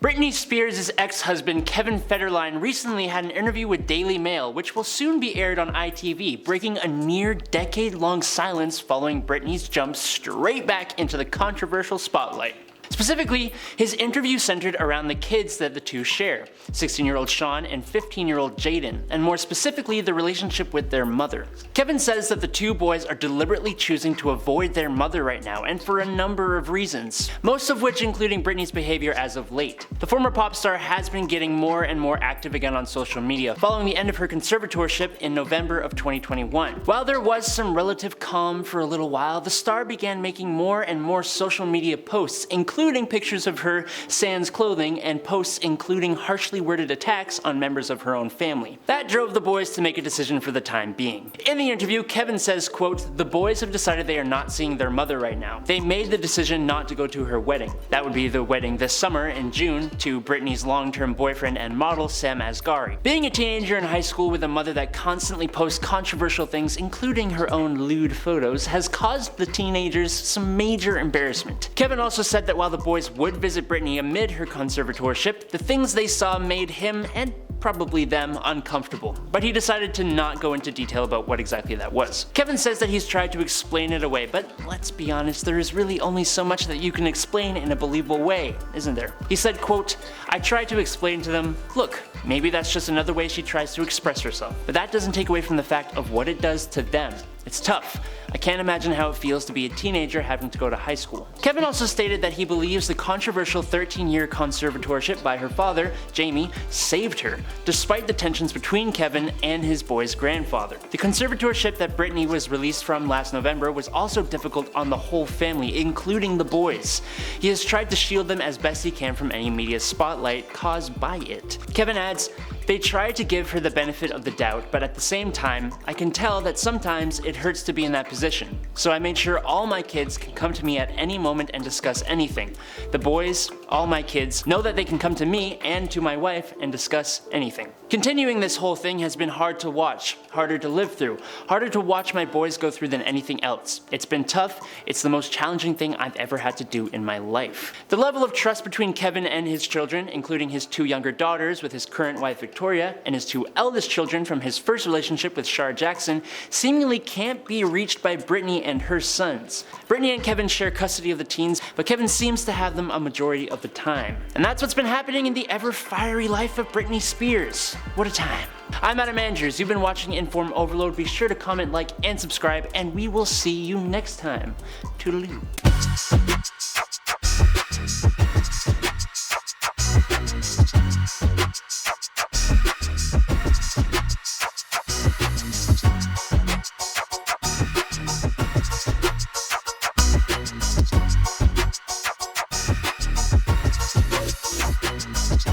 Britney Spears' ex-husband Kevin Federline recently had an interview with Daily Mail, which will soon be aired on ITV, breaking a near decade-long silence following Britney's jump straight back into the controversial spotlight. Specifically, his interview centered around the kids that the two share, 16-year-old Sean and 15-year-old Jaden, and more specifically the relationship with their mother. Kevin says that the two boys are deliberately choosing to avoid their mother right now, and for a number of reasons, most of which including Britney's behavior as of late. The former pop star has been getting more and more active again on social media, following the end of her conservatorship in November of 2021. While there was some relative calm for a little while, the star began making more and more social media posts, including pictures of her sans clothing and posts including harshly worded attacks on members of her own family. That drove the boys to make a decision for the time being. In the interview, Kevin says, quote, "The boys have decided they are not seeing their mother right now. They made the decision not to go to her wedding." That would be the wedding this summer in June to Britney's long-term boyfriend and model Sam Asghari. Being a teenager in high school with a mother that constantly posts controversial things, including her own lewd photos, has caused the teenagers some major embarrassment. Kevin also said that while the boys would visit Britney amid her conservatorship, the things they saw made him, and probably them, uncomfortable. But he decided to not go into detail about what exactly that was. Kevin says that he's tried to explain it away, but let's be honest, there is really only so much that you can explain in a believable way, isn't there? He said, quote, "I tried to explain to them, look, maybe that's just another way she tries to express herself. But that doesn't take away from the fact of what it does to them. It's tough. I can't imagine how it feels to be a teenager having to go to high school." Kevin also stated that he believes the controversial 13-year conservatorship by her father, Jamie, saved her, despite the tensions between Kevin and his boy's grandfather. The conservatorship that Britney was released from last November was also difficult on the whole family, including the boys. He has tried to shield them as best he can from any media spotlight caused by it. Kevin adds, "They try to give her the benefit of the doubt, but at the same time, I can tell that sometimes it hurts to be in that position. So I made sure all my kids can come to me at any moment and discuss anything. The boys, all my kids, know that they can come to me and to my wife and discuss anything." Continuing this whole thing has been hard to watch, harder to live through, harder to watch my boys go through than anything else. It's been tough, it's the most challenging thing I've ever had to do in my life. The level of trust between Kevin and his children, including his two younger daughters with his current wife Victoria, and his two eldest children from his first relationship with Shar Jackson, seemingly can't be reached by Britney and her sons. Britney and Kevin share custody of the teens, but Kevin seems to have them a majority of the time. And that's what's been happening in the ever-fiery life of Britney Spears. What a time. I'm Adam Andrews, you've been watching InformOverload. Be sure to comment, like, and subscribe, and we will see you next time. Toodaloo.